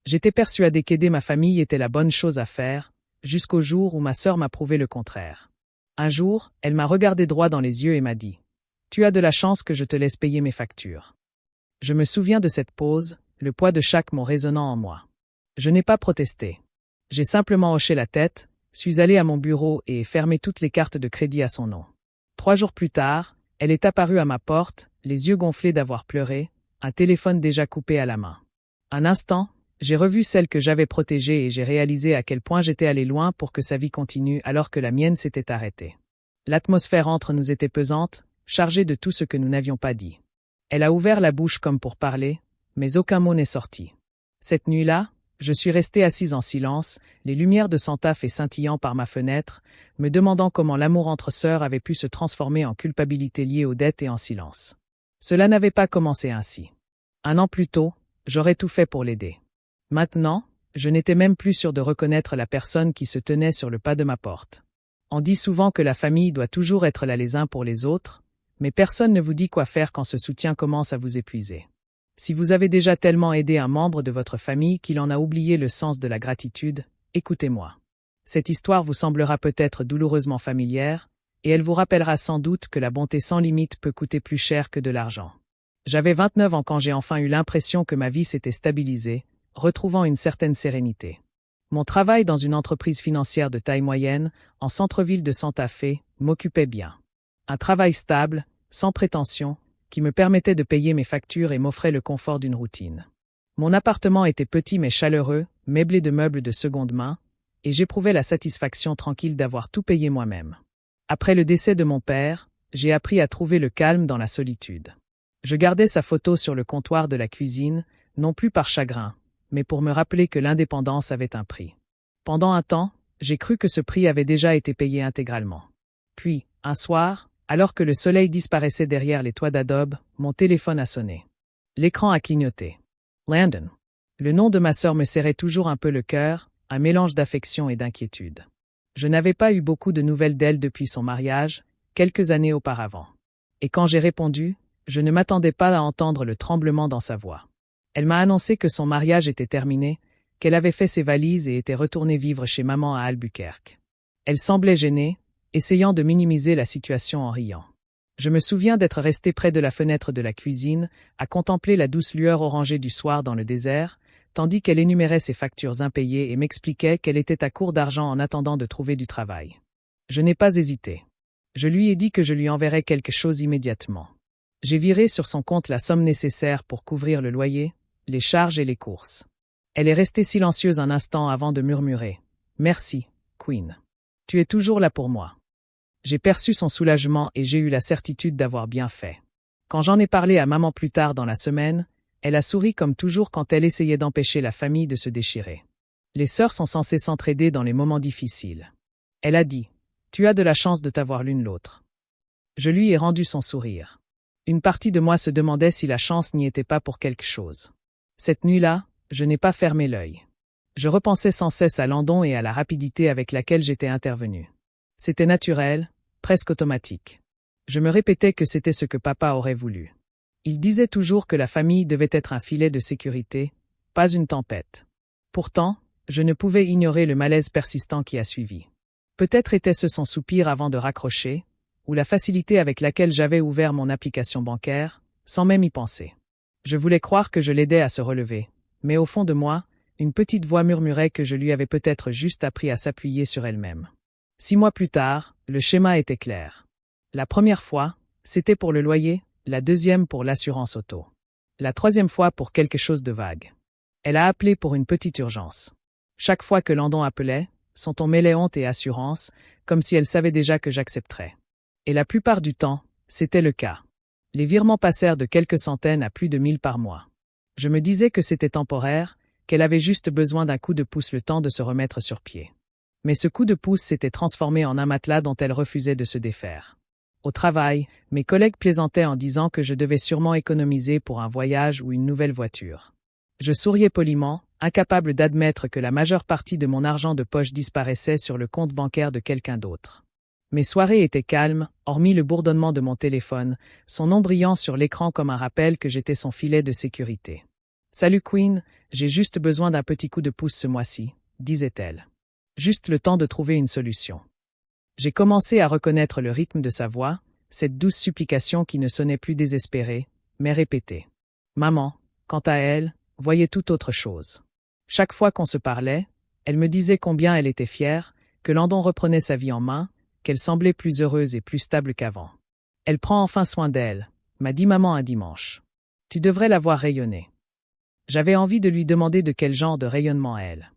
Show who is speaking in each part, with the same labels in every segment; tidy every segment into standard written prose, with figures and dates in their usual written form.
Speaker 1: J'étais persuadée qu'aider ma famille était la bonne chose à faire, jusqu'au jour où ma sœur m'a prouvé le contraire. Un jour, elle m'a regardé droit dans les yeux et m'a dit « Tu as de la chance que je te laisse payer mes factures. » Je me souviens de cette pause, le poids de chaque mot résonnant en moi. Je n'ai pas protesté. J'ai simplement hoché la tête, suis allé à mon bureau et ai fermé toutes les cartes de crédit à son nom. 3 jours plus tard, elle est apparue à ma porte, les yeux gonflés d'avoir pleuré, un téléphone déjà coupé à la main. Un instant, j'ai revu celle que j'avais protégée et j'ai réalisé à quel point j'étais allé loin pour que sa vie continue alors que la mienne s'était arrêtée. L'atmosphère entre nous était pesante, chargée de tout ce que nous n'avions pas dit. Elle a ouvert la bouche comme pour parler, mais aucun mot n'est sorti. Cette nuit-là, je suis resté assise en silence, les lumières de Santa Fe scintillant par ma fenêtre, me demandant comment l'amour entre sœurs avait pu se transformer en culpabilité liée aux dettes et en silence. Cela n'avait pas commencé ainsi. 1 an plus tôt, j'aurais tout fait pour l'aider. Maintenant, je n'étais même plus sûr de reconnaître la personne qui se tenait sur le pas de ma porte. On dit souvent que la famille doit toujours être là les uns pour les autres, mais personne ne vous dit quoi faire quand ce soutien commence à vous épuiser. Si vous avez déjà tellement aidé un membre de votre famille qu'il en a oublié le sens de la gratitude, écoutez-moi. Cette histoire vous semblera peut-être douloureusement familière, et elle vous rappellera sans doute que la bonté sans limite peut coûter plus cher que de l'argent. J'avais 29 ans quand j'ai enfin eu l'impression que ma vie s'était stabilisée, retrouvant une certaine sérénité. Mon travail dans une entreprise financière de taille moyenne, en centre-ville de Santa Fe, m'occupait bien. Un travail stable, sans prétention, qui me permettait de payer mes factures et m'offrait le confort d'une routine. Mon appartement était petit mais chaleureux, meublé de meubles de seconde main, et j'éprouvais la satisfaction tranquille d'avoir tout payé moi-même. Après le décès de mon père, j'ai appris à trouver le calme dans la solitude. Je gardais sa photo sur le comptoir de la cuisine, non plus par chagrin, mais pour me rappeler que l'indépendance avait un prix. Pendant un temps, j'ai cru que ce prix avait déjà été payé intégralement. Puis, un soir, alors que le soleil disparaissait derrière les toits d'adobe, mon téléphone a sonné. L'écran a clignoté. Landon. Le nom de ma sœur me serrait toujours un peu le cœur, un mélange d'affection et d'inquiétude. Je n'avais pas eu beaucoup de nouvelles d'elle depuis son mariage, quelques années auparavant. Et quand j'ai répondu, je ne m'attendais pas à entendre le tremblement dans sa voix. Elle m'a annoncé que son mariage était terminé, qu'elle avait fait ses valises et était retournée vivre chez maman à Albuquerque. Elle semblait gênée, essayant de minimiser la situation en riant. Je me souviens d'être resté près de la fenêtre de la cuisine, à contempler la douce lueur orangée du soir dans le désert, tandis qu'elle énumérait ses factures impayées et m'expliquait qu'elle était à court d'argent en attendant de trouver du travail. Je n'ai pas hésité. Je lui ai dit que je lui enverrais quelque chose immédiatement. J'ai viré sur son compte la somme nécessaire pour couvrir le loyer, les charges et les courses. Elle est restée silencieuse un instant avant de murmurer « Merci, Queen. Tu es toujours là pour moi. » J'ai perçu son soulagement et j'ai eu la certitude d'avoir bien fait. Quand j'en ai parlé à maman plus tard dans la semaine, elle a souri comme toujours quand elle essayait d'empêcher la famille de se déchirer. Les sœurs sont censées s'entraider dans les moments difficiles. Elle a dit « Tu as de la chance de t'avoir l'une l'autre. » Je lui ai rendu son sourire. Une partie de moi se demandait si la chance n'y était pas pour quelque chose. Cette nuit-là, je n'ai pas fermé l'œil. Je repensais sans cesse à Landon et à la rapidité avec laquelle j'étais intervenu. C'était naturel, presque automatique. Je me répétais que c'était ce que papa aurait voulu. Il disait toujours que la famille devait être un filet de sécurité, pas une tempête. Pourtant, je ne pouvais ignorer le malaise persistant qui a suivi. Peut-être était-ce son soupir avant de raccrocher, ou la facilité avec laquelle j'avais ouvert mon application bancaire, sans même y penser. Je voulais croire que je l'aidais à se relever, mais au fond de moi, une petite voix murmurait que je lui avais peut-être juste appris à s'appuyer sur elle-même. 6 mois plus tard, le schéma était clair. La première fois, c'était pour le loyer, la deuxième pour l'assurance auto. La troisième fois pour quelque chose de vague. Elle a appelé pour une petite urgence. Chaque fois que Landon appelait, son ton mêlait honte et assurance, comme si elle savait déjà que j'accepterais. Et la plupart du temps, c'était le cas. Les virements passèrent de quelques centaines à plus de 1000 par mois. Je me disais que c'était temporaire, qu'elle avait juste besoin d'un coup de pouce le temps de se remettre sur pied. Mais ce coup de pouce s'était transformé en un matelas dont elle refusait de se défaire. Au travail, mes collègues plaisantaient en disant que je devais sûrement économiser pour un voyage ou une nouvelle voiture. Je souriais poliment, incapable d'admettre que la majeure partie de mon argent de poche disparaissait sur le compte bancaire de quelqu'un d'autre. Mes soirées étaient calmes, hormis le bourdonnement de mon téléphone, son nom brillant sur l'écran comme un rappel que j'étais son filet de sécurité. « Salut Queen, j'ai juste besoin d'un petit coup de pouce ce mois-ci, disait-elle. Juste le temps de trouver une solution. J'ai commencé à reconnaître le rythme de sa voix, cette douce supplication qui ne sonnait plus désespérée, mais répétée. Maman, quant à elle, voyait tout autre chose. Chaque fois qu'on se parlait, elle me disait combien elle était fière, que Landon reprenait sa vie en main, qu'elle semblait plus heureuse et plus stable qu'avant. Elle prend enfin soin d'elle, m'a dit maman un dimanche. Tu devrais la voir rayonner. J'avais envie de lui demander de quel genre de rayonnement elle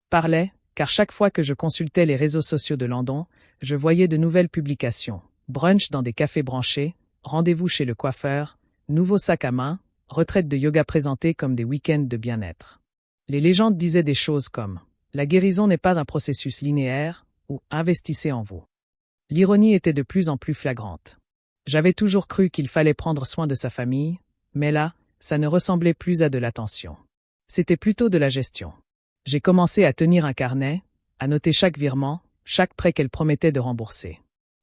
Speaker 1: parlait, car chaque fois que je consultais les réseaux sociaux de Landon, je voyais de nouvelles publications, brunch dans des cafés branchés, rendez-vous chez le coiffeur, nouveau sac à main, retraite de yoga présentée comme des week-ends de bien-être. Les légendes disaient des choses comme « La guérison n'est pas un processus linéaire » ou « Investissez en vous ». L'ironie était de plus en plus flagrante. J'avais toujours cru qu'il fallait prendre soin de sa famille, mais là, ça ne ressemblait plus à de l'attention. C'était plutôt de la gestion. J'ai commencé à tenir un carnet, à noter chaque virement, chaque prêt qu'elle promettait de rembourser.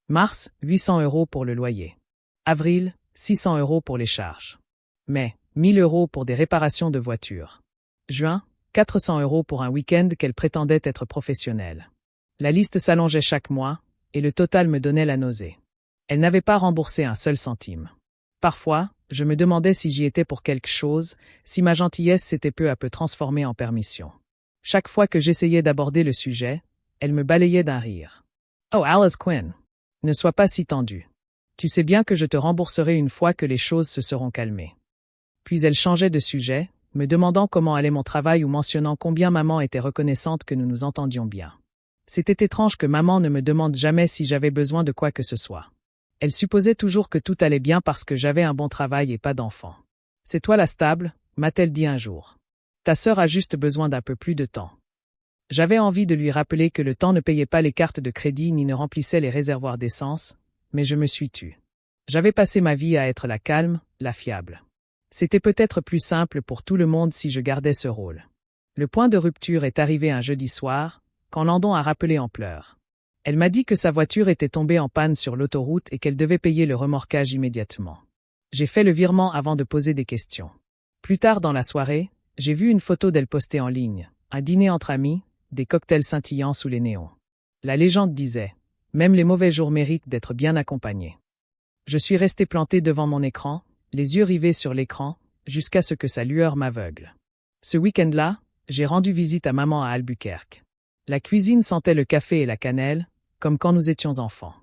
Speaker 1: Mars, 800 € pour le loyer. Avril, 600 € pour les charges. Mai, 1000 € pour des réparations de voitures. Juin, 400 € pour un week-end qu'elle prétendait être professionnelle. La liste s'allongeait chaque mois, et le total me donnait la nausée. Elle n'avait pas remboursé un seul centime. Parfois, je me demandais si j'y étais pour quelque chose, si ma gentillesse s'était peu à peu transformée en permission. Chaque fois que j'essayais d'aborder le sujet, elle me balayait d'un rire. « Oh Alice Quinn, ne sois pas si tendue. Tu sais bien que je te rembourserai une fois que les choses se seront calmées. » Puis elle changeait de sujet, me demandant comment allait mon travail ou mentionnant combien maman était reconnaissante que nous nous entendions bien. C'était étrange que maman ne me demande jamais si j'avais besoin de quoi que ce soit. Elle supposait toujours que tout allait bien parce que j'avais un bon travail et pas d'enfant. « C'est toi la stable » m'a-t-elle dit un jour. « Ta sœur a juste besoin d'un peu plus de temps. » J'avais envie de lui rappeler que le temps ne payait pas les cartes de crédit ni ne remplissait les réservoirs d'essence, mais je me suis tue. J'avais passé ma vie à être la calme, la fiable. C'était peut-être plus simple pour tout le monde si je gardais ce rôle. Le point de rupture est arrivé un jeudi soir, quand Landon a rappelé en pleurs. Elle m'a dit que sa voiture était tombée en panne sur l'autoroute et qu'elle devait payer le remorquage immédiatement. J'ai fait le virement avant de poser des questions. Plus tard dans la soirée, j'ai vu une photo d'elle postée en ligne, un dîner entre amis, des cocktails scintillants sous les néons. La légende disait « Même les mauvais jours méritent d'être bien accompagnés ». Je suis resté planté devant mon écran, les yeux rivés sur l'écran, jusqu'à ce que sa lueur m'aveugle. Ce week-end-là, j'ai rendu visite à maman à Albuquerque. La cuisine sentait le café et la cannelle, comme quand nous étions enfants.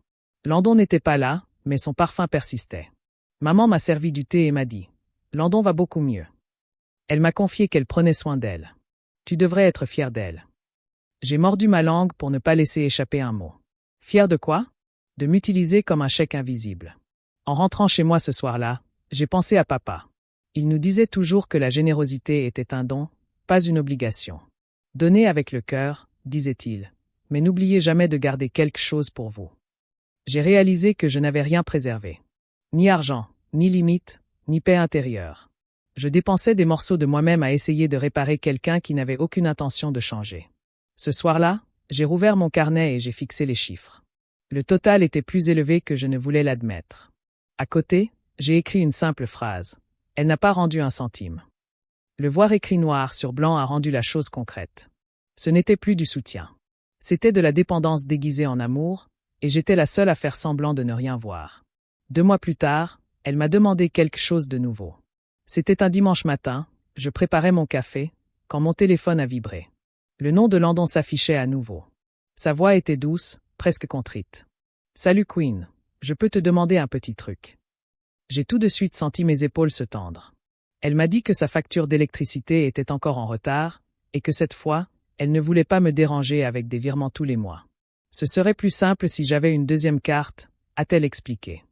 Speaker 1: Landon n'était pas là, mais son parfum persistait. Maman m'a servi du thé et m'a dit « Landon va beaucoup mieux ». Elle m'a confié qu'elle prenait soin d'elle. Tu devrais être fier d'elle. J'ai mordu ma langue pour ne pas laisser échapper un mot. Fier de quoi? De m'utiliser comme un chèque invisible. En rentrant chez moi ce soir-là, j'ai pensé à papa. Il nous disait toujours que la générosité était un don, pas une obligation. Donnez avec le cœur, disait-il, mais n'oubliez jamais de garder quelque chose pour vous. J'ai réalisé que je n'avais rien préservé. Ni argent, ni limite, ni paix intérieure. Je dépensais des morceaux de moi-même à essayer de réparer quelqu'un qui n'avait aucune intention de changer. Ce soir-là, j'ai rouvert mon carnet et j'ai fixé les chiffres. Le total était plus élevé que je ne voulais l'admettre. À côté, j'ai écrit une simple phrase. Elle n'a pas rendu un centime. Le voir écrit noir sur blanc a rendu la chose concrète. Ce n'était plus du soutien. C'était de la dépendance déguisée en amour, et j'étais la seule à faire semblant de ne rien voir. 2 mois plus tard, elle m'a demandé quelque chose de nouveau. C'était un dimanche matin, je préparais mon café, quand mon téléphone a vibré. Le nom de Landon s'affichait à nouveau. Sa voix était douce, presque contrite. « Salut Queen, je peux te demander un petit truc. » J'ai tout de suite senti mes épaules se tendre. Elle m'a dit que sa facture d'électricité était encore en retard, et que cette fois, elle ne voulait pas me déranger avec des virements tous les mois. Ce serait plus simple si j'avais une deuxième carte, a-t-elle expliqué.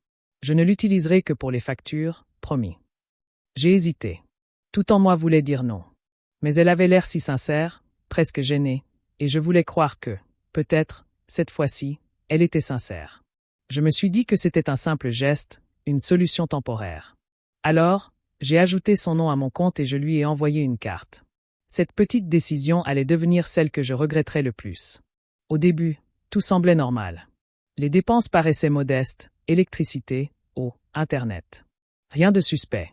Speaker 1: Je ne l'utiliserai que pour les factures, promis. J'ai hésité. Tout en moi voulait dire non. Mais elle avait l'air si sincère, presque gênée, et je voulais croire que, peut-être, cette fois-ci, elle était sincère. Je me suis dit que c'était un simple geste, une solution temporaire. Alors, j'ai ajouté son nom à mon compte et je lui ai envoyé une carte. Cette petite décision allait devenir celle que je regretterais le plus. Au début, tout semblait normal. Les dépenses paraissaient modestes, électricité, eau, Internet. Rien de suspect.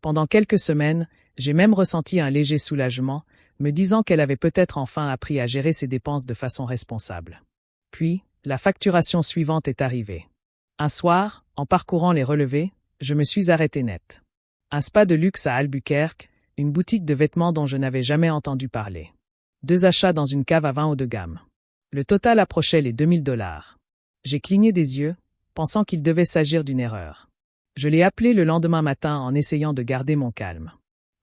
Speaker 1: Pendant quelques semaines, j'ai même ressenti un léger soulagement, me disant qu'elle avait peut-être enfin appris à gérer ses dépenses de façon responsable. Puis, la facturation suivante est arrivée. Un soir, en parcourant les relevés, je me suis arrêté net. Un spa de luxe à Albuquerque, une boutique de vêtements dont je n'avais jamais entendu parler. 2 achats dans une cave à vin haut de gamme. Le total approchait les 2000 $. J'ai cligné des yeux, pensant qu'il devait s'agir d'une erreur. Je l'ai appelé le lendemain matin en essayant de garder mon calme.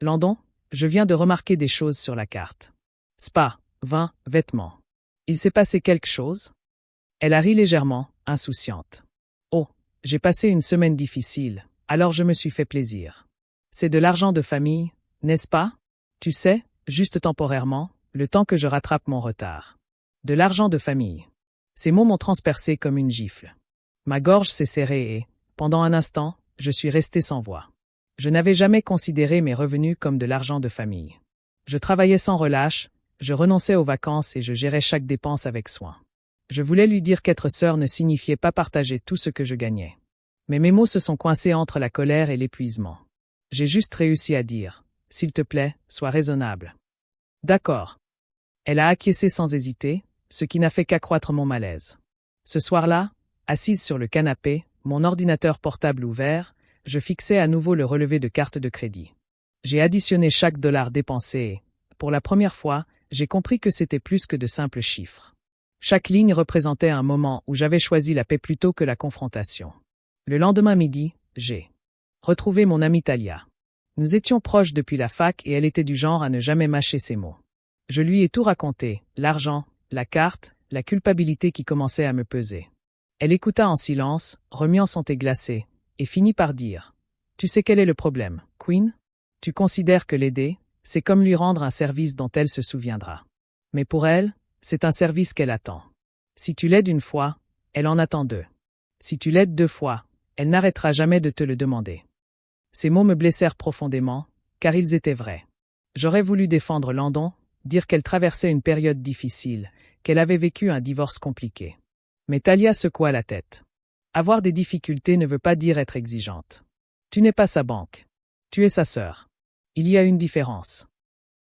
Speaker 1: Landon, je viens de remarquer des choses sur la carte. Spa, vin, vêtements. Il s'est passé quelque chose? Elle a ri légèrement, insouciante. Oh, j'ai passé une semaine difficile, alors je me suis fait plaisir. C'est de l'argent de famille, n'est-ce pas? Tu sais, juste temporairement, le temps que je rattrape mon retard. De l'argent de famille. Ces mots m'ont transpercé comme une gifle. Ma gorge s'est serrée et, pendant un instant, je suis resté sans voix. Je n'avais jamais considéré mes revenus comme de l'argent de famille. Je travaillais sans relâche, je renonçais aux vacances et je gérais chaque dépense avec soin. Je voulais lui dire qu'être sœur ne signifiait pas partager tout ce que je gagnais. Mais mes mots se sont coincés entre la colère et l'épuisement. J'ai juste réussi à dire « S'il te plaît, sois raisonnable. » D'accord. Elle a acquiescé sans hésiter, ce qui n'a fait qu'accroître mon malaise. Ce soir-là, assise sur le canapé, mon ordinateur portable ouvert, je fixais à nouveau le relevé de carte de crédit. J'ai additionné chaque dollar dépensé et, pour la première fois, j'ai compris que c'était plus que de simples chiffres. Chaque ligne représentait un moment où j'avais choisi la paix plutôt que la confrontation. Le lendemain midi, j'ai retrouvé mon amie Talia. Nous étions proches depuis la fac et elle était du genre à ne jamais mâcher ses mots. Je lui ai tout raconté, l'argent, la carte, la culpabilité qui commençait à me peser. Elle écouta en silence, remuant son thé glacé, et finit par dire « Tu sais quel est le problème, Queen? Tu considères que l'aider, c'est comme lui rendre un service dont elle se souviendra. Mais pour elle, c'est un service qu'elle attend. Si tu l'aides une fois, elle en attend 2. Si tu l'aides 2 fois, elle n'arrêtera jamais de te le demander. » Ces mots me blessèrent profondément, car ils étaient vrais. J'aurais voulu défendre Landon, dire qu'elle traversait une période difficile, qu'elle avait vécu un divorce compliqué. Mais Talia secoua la tête. Avoir des difficultés ne veut pas dire être exigeante. Tu n'es pas sa banque. Tu es sa sœur. Il y a une différence.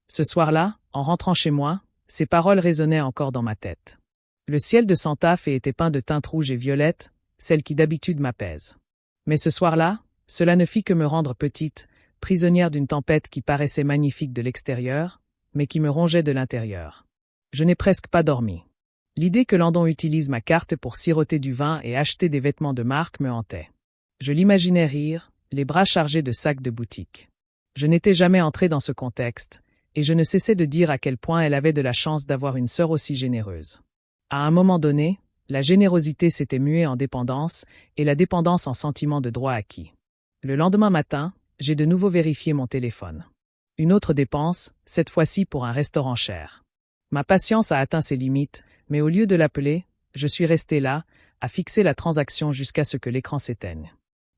Speaker 1: Ce soir-là, en rentrant chez moi, ces paroles résonnaient encore dans ma tête. Le ciel de Santa Fe était peint de teintes rouges et violettes, celles qui d'habitude m'apaisent. Mais ce soir-là, cela ne fit que me rendre petite, prisonnière d'une tempête qui paraissait magnifique de l'extérieur, mais qui me rongeait de l'intérieur. Je n'ai presque pas dormi. L'idée que Landon utilise ma carte pour siroter du vin et acheter des vêtements de marque me hantait. Je l'imaginais rire, les bras chargés de sacs de boutique. Je n'étais jamais entré dans ce contexte, et je ne cessais de dire à quel point elle avait de la chance d'avoir une sœur aussi généreuse. À un moment donné, la générosité s'était muée en dépendance, et la dépendance en sentiment de droit acquis. Le lendemain matin, j'ai de nouveau vérifié mon téléphone. Une autre dépense, cette fois-ci pour un restaurant cher. Ma patience a atteint ses limites, mais au lieu de l'appeler, je suis resté là, à fixer la transaction jusqu'à ce que l'écran s'éteigne.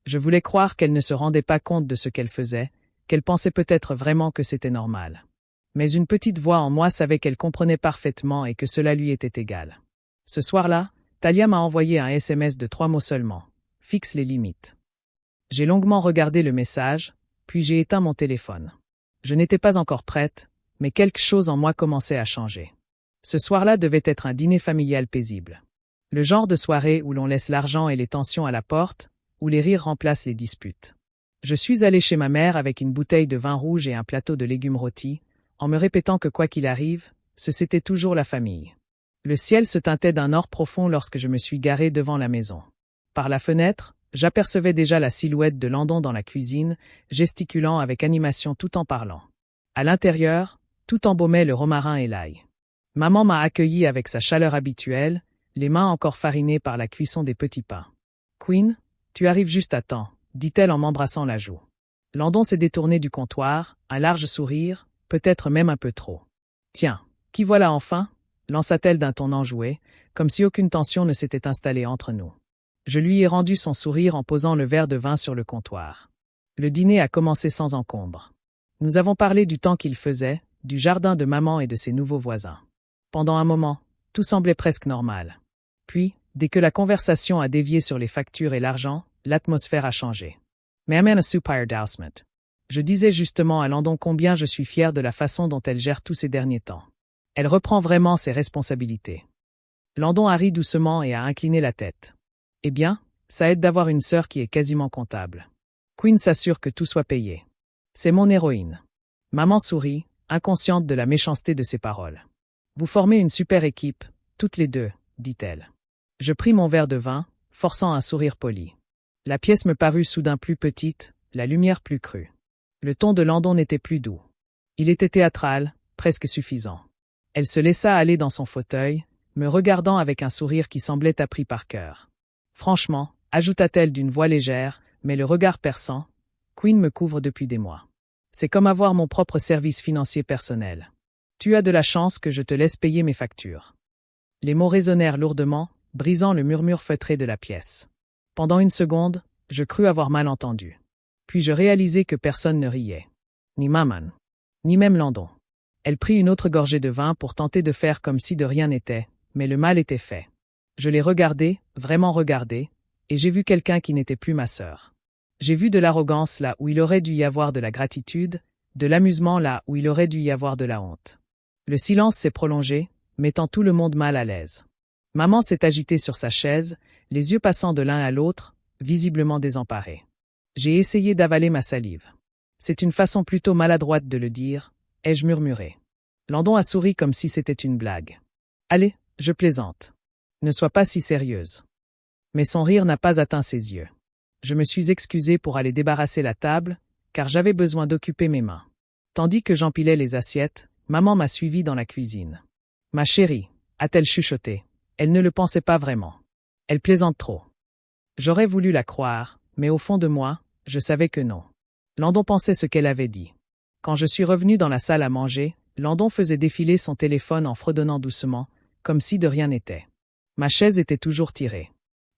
Speaker 1: Je voulais croire qu'elle ne se rendait pas compte de ce qu'elle faisait, qu'elle pensait peut-être vraiment que c'était normal. Mais une petite voix en moi savait qu'elle comprenait parfaitement et que cela lui était égal. Ce soir-là, Talia m'a envoyé un SMS de 3 mots seulement. Fixe les limites. J'ai longuement regardé le message, puis j'ai éteint mon téléphone. Je n'étais pas encore prête, mais quelque chose en moi commençait à changer. Ce soir-là devait être un dîner familial paisible. Le genre de soirée où l'on laisse l'argent et les tensions à la porte, où les rires remplacent les disputes. Je suis allé chez ma mère avec une bouteille de vin rouge et un plateau de légumes rôtis, en me répétant que quoi qu'il arrive, c'était toujours la famille. Le ciel se teintait d'un or profond lorsque je me suis garé devant la maison. Par la fenêtre, j'apercevais déjà la silhouette de Landon dans la cuisine, gesticulant avec animation tout en parlant. À l'intérieur, tout embaumait le romarin et l'ail. Maman m'a accueilli avec sa chaleur habituelle, les mains encore farinées par la cuisson des petits pains. « Queen, tu arrives juste à temps », dit-elle en m'embrassant la joue. Landon s'est détourné du comptoir, un large sourire, peut-être même un peu trop. « Tiens, qui voilà enfin ?» lança-t-elle d'un ton enjoué, comme si aucune tension ne s'était installée entre nous. Je lui ai rendu son sourire en posant le verre de vin sur le comptoir. Le dîner a commencé sans encombre. Nous avons parlé du temps qu'il faisait, du jardin de maman et de ses nouveaux voisins. Pendant un moment, tout semblait presque normal. Puis, dès que la conversation a dévié sur les factures et l'argent, l'atmosphère a changé. « Mais I'm in a super dousement. Je disais justement à Landon combien je suis fier de la façon dont elle gère tous ces derniers temps. Elle reprend vraiment ses responsabilités. Landon a ri doucement et a incliné la tête. Eh bien, ça aide d'avoir une sœur qui est quasiment comptable. Queen s'assure que tout soit payé. C'est mon héroïne. Maman sourit, inconsciente de la méchanceté de ses paroles. Vous formez une super équipe, toutes les deux, dit-elle. Je pris mon verre de vin, forçant un sourire poli. La pièce me parut soudain plus petite, la lumière plus crue. Le ton de Landon n'était plus doux. Il était théâtral, presque suffisant. Elle se laissa aller dans son fauteuil, me regardant avec un sourire qui semblait appris par cœur. Franchement, ajouta-t-elle d'une voix légère, mais le regard perçant, Queen me couvre depuis des mois. C'est comme avoir mon propre service financier personnel. Tu as de la chance que je te laisse payer mes factures. Les mots résonnèrent lourdement, brisant le murmure feutré de la pièce. Pendant une seconde, je crus avoir mal entendu. Puis je réalisai que personne ne riait. Ni Maman. Ni même Landon. Elle prit une autre gorgée de vin pour tenter de faire comme si de rien n'était, mais le mal était fait. Je l'ai regardée, vraiment regardée, et j'ai vu quelqu'un qui n'était plus ma sœur. J'ai vu de l'arrogance là où il aurait dû y avoir de la gratitude, de l'amusement là où il aurait dû y avoir de la honte. Le silence s'est prolongé, mettant tout le monde mal à l'aise. Maman s'est agitée sur sa chaise, les yeux passant de l'un à l'autre, visiblement désemparée. J'ai essayé d'avaler ma salive. C'est une façon plutôt maladroite de le dire, ai-je murmuré. Landon a souri comme si c'était une blague. Allez, je plaisante. Ne sois pas si sérieuse. Mais son rire n'a pas atteint ses yeux. Je me suis excusée pour aller débarrasser la table, car j'avais besoin d'occuper mes mains. Tandis que j'empilais les assiettes, maman m'a suivi dans la cuisine. Ma chérie, a-t-elle chuchoté. Elle ne le pensait pas vraiment. Elle plaisante trop. J'aurais voulu la croire, mais au fond de moi, je savais que non. Landon pensait ce qu'elle avait dit. Quand je suis revenue dans la salle à manger, Landon faisait défiler son téléphone en fredonnant doucement, comme si de rien n'était. Ma chaise était toujours tirée.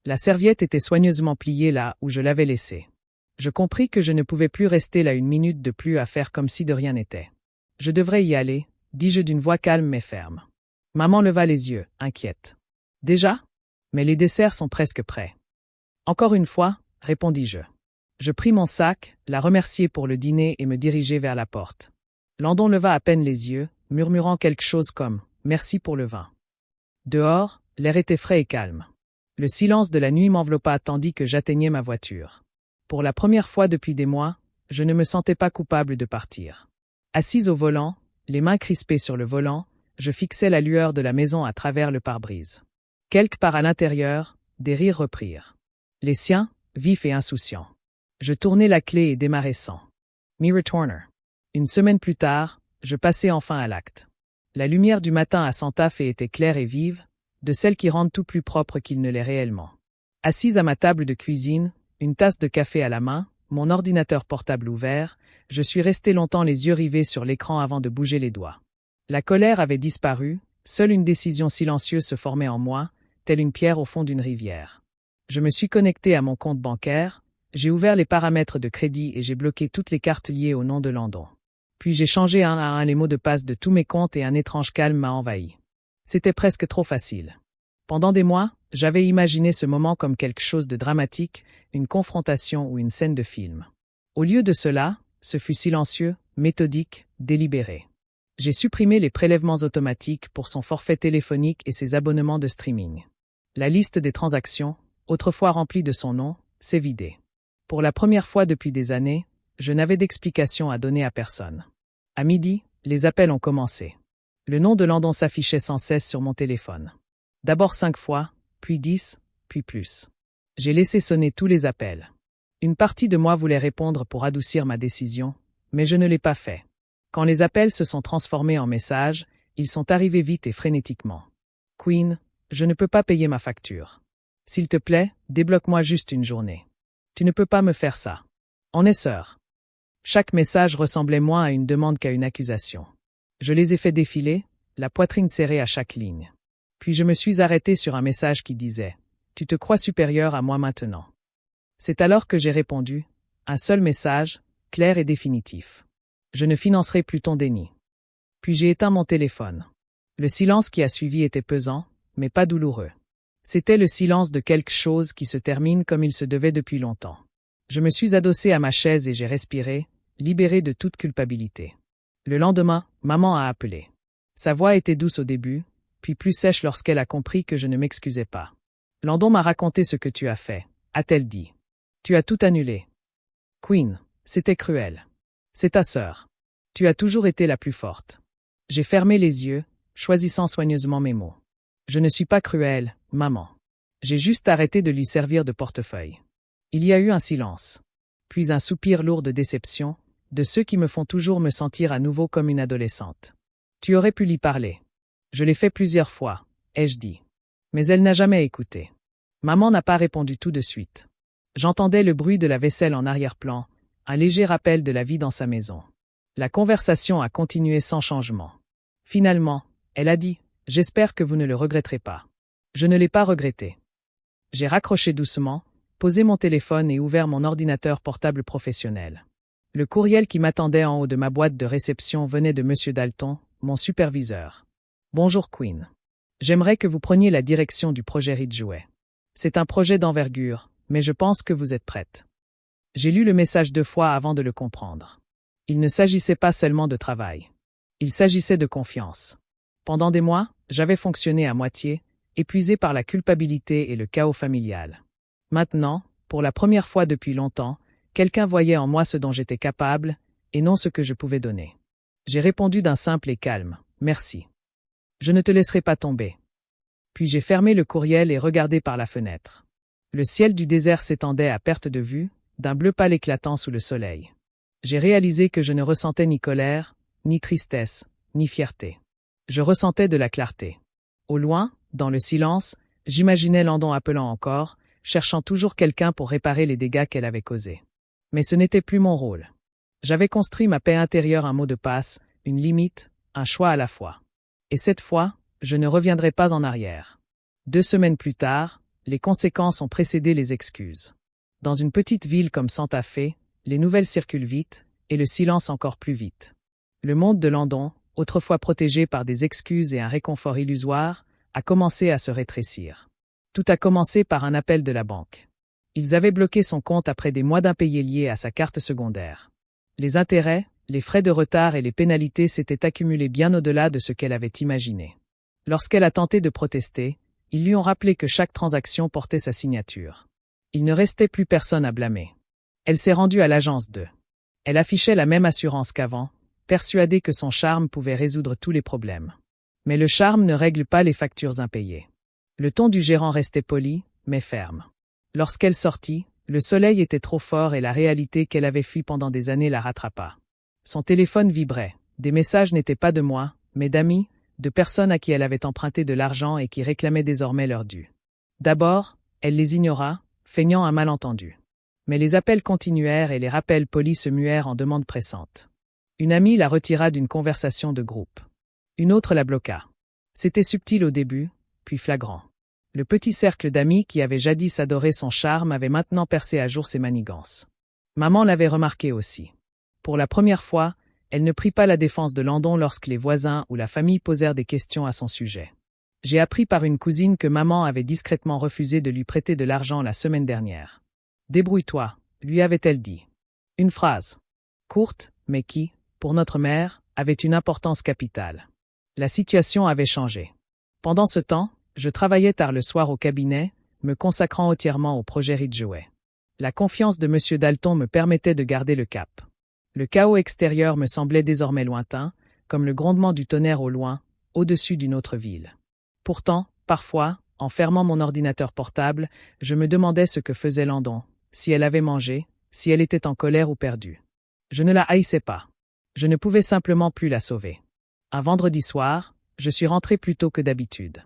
Speaker 1: La serviette était soigneusement pliée là où je l'avais laissée. Je compris que je ne pouvais plus rester là une minute de plus à faire comme si de rien n'était. Je devrais y aller, dis-je d'une voix calme mais ferme. Maman leva les yeux, inquiète. Déjà? Mais les desserts sont presque prêts. Encore une fois, répondis-je. Je pris mon sac, la remerciai pour le dîner et me dirigeai vers la porte. Landon leva à peine les yeux, murmurant quelque chose comme « Merci pour le vin ». Dehors, l'air était frais et calme. Le silence de la nuit m'enveloppa tandis que j'atteignais ma voiture. Pour la première fois depuis des mois, je ne me sentais pas coupable de partir. Assise au volant, les mains crispées sur le volant, je fixais la lueur de la maison à travers le pare-brise. Quelque part à l'intérieur, des rires reprirent. Les siens, vifs et insouciants. Je tournai la clé et démarrai sans. Me returner. Une semaine plus tard, je passai enfin à l'acte. La lumière du matin à Santa Fe était claire et vive, de celle qui rendent tout plus propre qu'il ne l'est réellement. Assise à ma table de cuisine, une tasse de café à la main, mon ordinateur portable ouvert, je suis resté longtemps les yeux rivés sur l'écran avant de bouger les doigts. La colère avait disparu, seule une décision silencieuse se formait en moi, telle une pierre au fond d'une rivière. Je me suis connecté à mon compte bancaire, j'ai ouvert les paramètres de crédit et j'ai bloqué toutes les cartes liées au nom de Landon. Puis j'ai changé un à un les mots de passe de tous mes comptes et un étrange calme m'a envahi. C'était presque trop facile. Pendant des mois, j'avais imaginé ce moment comme quelque chose de dramatique, une confrontation ou une scène de film. Au lieu de cela, ce fut silencieux, méthodique, délibéré. J'ai supprimé les prélèvements automatiques pour son forfait téléphonique et ses abonnements de streaming. La liste des transactions, autrefois remplie de son nom, s'est vidée. Pour la première fois depuis des années, je n'avais d'explication à donner à personne. À midi, les appels ont commencé. Le nom de Landon s'affichait sans cesse sur mon téléphone. D'abord 5 fois, puis 10, puis plus. J'ai laissé sonner tous les appels. Une partie de moi voulait répondre pour adoucir ma décision, mais je ne l'ai pas fait. Quand les appels se sont transformés en messages, ils sont arrivés vite et frénétiquement. Queen, je ne peux pas payer ma facture. S'il te plaît, débloque-moi juste une journée. Tu ne peux pas me faire ça. On est sœurs. Chaque message ressemblait moins à une demande qu'à une accusation. Je les ai fait défiler, la poitrine serrée à chaque ligne. Puis je me suis arrêté sur un message qui disait « Tu te crois supérieur à moi maintenant ». C'est alors que j'ai répondu, un seul message, clair et définitif. Je ne financerai plus ton déni. Puis j'ai éteint mon téléphone. Le silence qui a suivi était pesant, mais pas douloureux. C'était le silence de quelque chose qui se termine comme il se devait depuis longtemps. Je me suis adossé à ma chaise et j'ai respiré, libérée de toute culpabilité. Le lendemain, maman a appelé. Sa voix était douce au début, puis plus sèche lorsqu'elle a compris que je ne m'excusais pas. Landon m'a raconté ce que tu as fait, a-t-elle dit. Tu as tout annulé. Queen, c'était cruel. C'est ta sœur. Tu as toujours été la plus forte. J'ai fermé les yeux, choisissant soigneusement mes mots. Je ne suis pas cruelle, maman. J'ai juste arrêté de lui servir de portefeuille. Il y a eu un silence. Puis un soupir lourd de déception, de ceux qui me font toujours me sentir à nouveau comme une adolescente. Tu aurais pu lui parler. Je l'ai fait plusieurs fois, ai-je dit. Mais elle n'a jamais écouté. Maman n'a pas répondu tout de suite. J'entendais le bruit de la vaisselle en arrière-plan, un léger rappel de la vie dans sa maison. La conversation a continué sans changement. Finalement, elle a dit « J'espère que vous ne le regretterez pas. » Je ne l'ai pas regretté. J'ai raccroché doucement, posé mon téléphone et ouvert mon ordinateur portable professionnel. Le courriel qui m'attendait en haut de ma boîte de réception venait de M. Dalton, mon superviseur. « Bonjour Queen. J'aimerais que vous preniez la direction du projet Ridgeway. C'est un projet d'envergure, mais je pense que vous êtes prête. » J'ai lu le message 2 fois avant de le comprendre. Il ne s'agissait pas seulement de travail. Il s'agissait de confiance. Pendant des mois, j'avais fonctionné à moitié, épuisé par la culpabilité et le chaos familial. Maintenant, pour la première fois depuis longtemps, quelqu'un voyait en moi ce dont j'étais capable, et non ce que je pouvais donner. J'ai répondu d'un simple et calme « Merci. Je ne te laisserai pas tomber. » Puis j'ai fermé le courriel et regardé par la fenêtre. Le ciel du désert s'étendait à perte de vue, d'un bleu pâle éclatant sous le soleil. J'ai réalisé que je ne ressentais ni colère, ni tristesse, ni fierté. Je ressentais de la clarté. Au loin, dans le silence, j'imaginais Landon appelant encore, cherchant toujours quelqu'un pour réparer les dégâts qu'elle avait causés. Mais ce n'était plus mon rôle. J'avais construit ma paix intérieure un mot de passe, une limite, un choix à la fois. Et cette fois, je ne reviendrai pas en arrière. 2 semaines plus tard, les conséquences ont précédé les excuses. Dans une petite ville comme Santa Fe, les nouvelles circulent vite, et le silence encore plus vite. Le monde de Landon, autrefois protégé par des excuses et un réconfort illusoire, a commencé à se rétrécir. Tout a commencé par un appel de la banque. Ils avaient bloqué son compte après des mois d'impayés liés à sa carte secondaire. Les intérêts, les frais de retard et les pénalités s'étaient accumulés bien au-delà de ce qu'elle avait imaginé. Lorsqu'elle a tenté de protester, ils lui ont rappelé que chaque transaction portait sa signature. Il ne restait plus personne à blâmer. Elle s'est rendue à l'agence 2. Elle affichait la même assurance qu'avant, persuadée que son charme pouvait résoudre tous les problèmes. Mais le charme ne règle pas les factures impayées. Le ton du gérant restait poli, mais ferme. Lorsqu'elle sortit, le soleil était trop fort et la réalité qu'elle avait fui pendant des années la rattrapa. Son téléphone vibrait. Des messages n'étaient pas de moi, mais d'amis, de personnes à qui elle avait emprunté de l'argent et qui réclamaient désormais leur dû. D'abord, elle les ignora, feignant un malentendu. Mais les appels continuèrent et les rappels polis se muèrent en demandes pressantes. Une amie la retira d'une conversation de groupe. Une autre la bloqua. C'était subtil au début, puis flagrant. Le petit cercle d'amis qui avait jadis adoré son charme avait maintenant percé à jour ses manigances. Maman l'avait remarqué aussi. Pour la première fois, elle ne prit pas la défense de Landon lorsque les voisins ou la famille posèrent des questions à son sujet. J'ai appris par une cousine que maman avait discrètement refusé de lui prêter de l'argent la semaine dernière. « Débrouille-toi », lui avait-elle dit. Une phrase. Courte, mais qui, pour notre mère, avait une importance capitale. La situation avait changé. Pendant ce temps, je travaillais tard le soir au cabinet, me consacrant entièrement au projet Ridgeway. La confiance de M. Dalton me permettait de garder le cap. Le chaos extérieur me semblait désormais lointain, comme le grondement du tonnerre au loin, au-dessus d'une autre ville. Pourtant, parfois, en fermant mon ordinateur portable, je me demandais ce que faisait Landon, si elle avait mangé, si elle était en colère ou perdue. Je ne la haïssais pas. Je ne pouvais simplement plus la sauver. Un vendredi soir, je suis rentré plus tôt que d'habitude.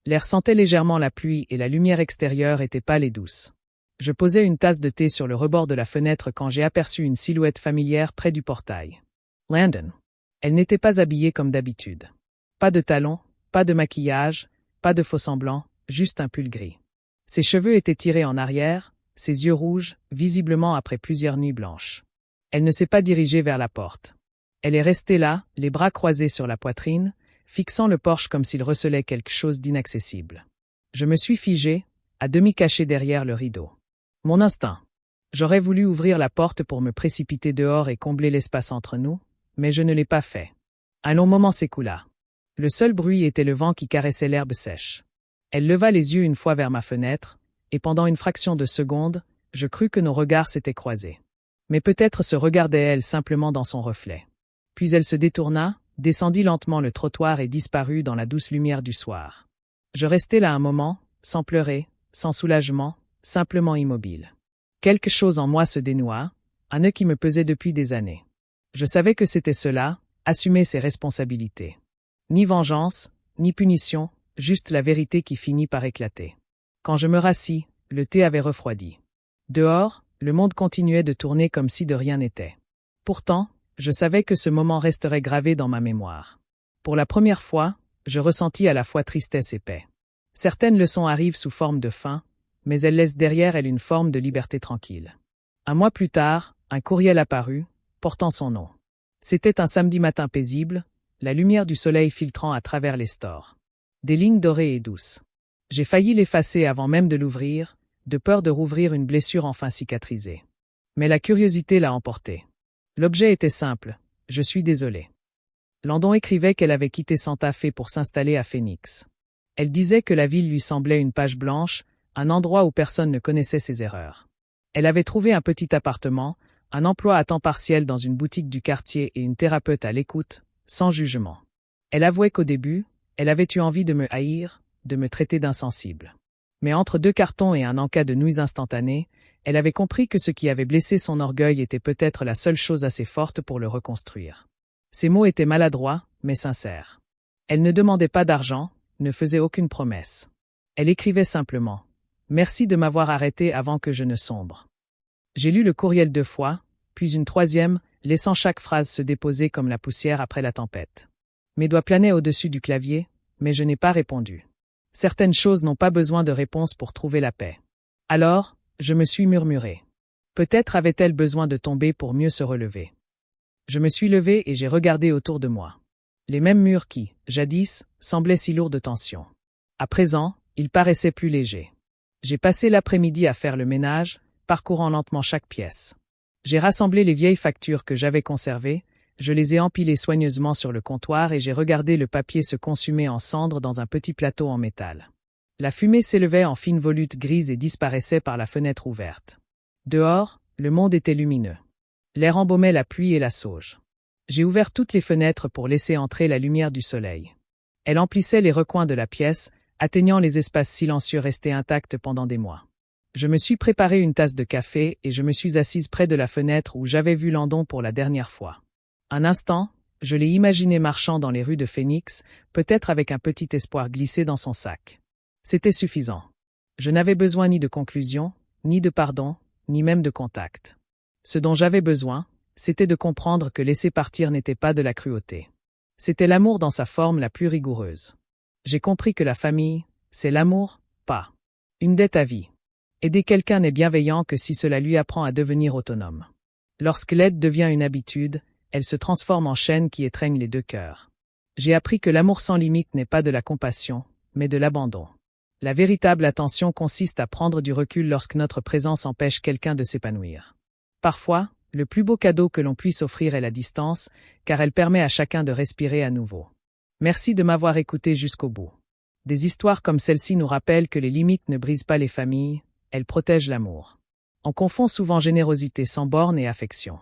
Speaker 1: L'air sentait légèrement la pluie et la lumière extérieure était pâle et douce. Je posais une tasse de thé sur le rebord de la fenêtre quand j'ai aperçu une silhouette familière près du portail. Landon. Elle n'était pas habillée comme d'habitude. Pas de talons, pas de maquillage, pas de faux-semblants, juste un pull gris. Ses cheveux étaient tirés en arrière, ses yeux rouges, visiblement après plusieurs nuits blanches. Elle ne s'est pas dirigée vers la porte. Elle est restée là, les bras croisés sur la poitrine, fixant le porche comme s'il recelait quelque chose d'inaccessible. Je me suis figé, à demi caché derrière le rideau. Mon instinct. J'aurais voulu ouvrir la porte pour me précipiter dehors et combler l'espace entre nous, mais je ne l'ai pas fait. Un long moment s'écoula. Le seul bruit était le vent qui caressait l'herbe sèche. Elle leva les yeux une fois vers ma fenêtre, et pendant une fraction de seconde, je crus que nos regards s'étaient croisés. Mais peut-être se regardait-elle simplement dans son reflet. Puis elle se détourna, descendit lentement le trottoir et disparut dans la douce lumière du soir. Je restai là un moment, sans pleurer, sans soulagement, simplement immobile. Quelque chose en moi se dénoua, un nœud qui me pesait depuis des années. Je savais que c'était cela, assumer ses responsabilités. Ni vengeance, ni punition, juste la vérité qui finit par éclater. Quand je me rassis, le thé avait refroidi. Dehors, le monde continuait de tourner comme si de rien n'était. Pourtant, je savais que ce moment resterait gravé dans ma mémoire. Pour la première fois, je ressentis à la fois tristesse et paix. Certaines leçons arrivent sous forme de faim, mais elles laissent derrière elles une forme de liberté tranquille. Un mois plus tard, un courriel apparut, portant son nom. C'était un samedi matin paisible, la lumière du soleil filtrant à travers les stores. Des lignes dorées et douces. J'ai failli l'effacer avant même de l'ouvrir, de peur de rouvrir une blessure enfin cicatrisée. Mais la curiosité l'a emporté. L'objet était simple, je suis désolé. Landon écrivait qu'elle avait quitté Santa Fe pour s'installer à Phoenix. Elle disait que la ville lui semblait une page blanche, un endroit où personne ne connaissait ses erreurs. Elle avait trouvé un petit appartement, un emploi à temps partiel dans une boutique du quartier et une thérapeute à l'écoute, sans jugement. Elle avouait qu'au début, elle avait eu envie de me haïr, de me traiter d'insensible. Mais entre 2 cartons et un encas de nouilles instantanées, elle avait compris que ce qui avait blessé son orgueil était peut-être la seule chose assez forte pour le reconstruire. Ses mots étaient maladroits, mais sincères. Elle ne demandait pas d'argent, ne faisait aucune promesse. Elle écrivait simplement « Merci de m'avoir arrêté avant que je ne sombre ». J'ai lu le courriel 2 fois, puis une 3e, laissant chaque phrase se déposer comme la poussière après la tempête. Mes doigts planaient au-dessus du clavier, mais je n'ai pas répondu. Certaines choses n'ont pas besoin de réponse pour trouver la paix. Alors, je me suis murmuré. Peut-être avait-elle besoin de tomber pour mieux se relever. Je me suis levé et j'ai regardé autour de moi. Les mêmes murs qui, jadis, semblaient si lourds de tension. À présent, ils paraissaient plus légers. J'ai passé l'après-midi à faire le ménage, parcourant lentement chaque pièce. J'ai rassemblé les vieilles factures que j'avais conservées, je les ai empilées soigneusement sur le comptoir et j'ai regardé le papier se consumer en cendres dans un petit plateau en métal. La fumée s'élevait en fines volutes grises et disparaissait par la fenêtre ouverte. Dehors, le monde était lumineux. L'air embaumait la pluie et la sauge. J'ai ouvert toutes les fenêtres pour laisser entrer la lumière du soleil. Elle emplissait les recoins de la pièce, atteignant les espaces silencieux restés intacts pendant des mois. Je me suis préparé une tasse de café et je me suis assise près de la fenêtre où j'avais vu Landon pour la dernière fois. Un instant, je l'ai imaginé marchant dans les rues de Phoenix, peut-être avec un petit espoir glissé dans son sac. C'était suffisant. Je n'avais besoin ni de conclusion, ni de pardon, ni même de contact. Ce dont j'avais besoin, c'était de comprendre que laisser partir n'était pas de la cruauté. C'était l'amour dans sa forme la plus rigoureuse. J'ai compris que la famille, c'est l'amour, pas une dette à vie. Aider quelqu'un n'est bienveillant que si cela lui apprend à devenir autonome. Lorsque l'aide devient une habitude, elle se transforme en chaîne qui étreigne les 2 cœurs. J'ai appris que l'amour sans limite n'est pas de la compassion, mais de l'abandon. La véritable attention consiste à prendre du recul lorsque notre présence empêche quelqu'un de s'épanouir. Parfois, le plus beau cadeau que l'on puisse offrir est la distance, car elle permet à chacun de respirer à nouveau. Merci de m'avoir écouté jusqu'au bout. Des histoires comme celle-ci nous rappellent que les limites ne brisent pas les familles, elles protègent l'amour. On confond souvent générosité sans borne et affection.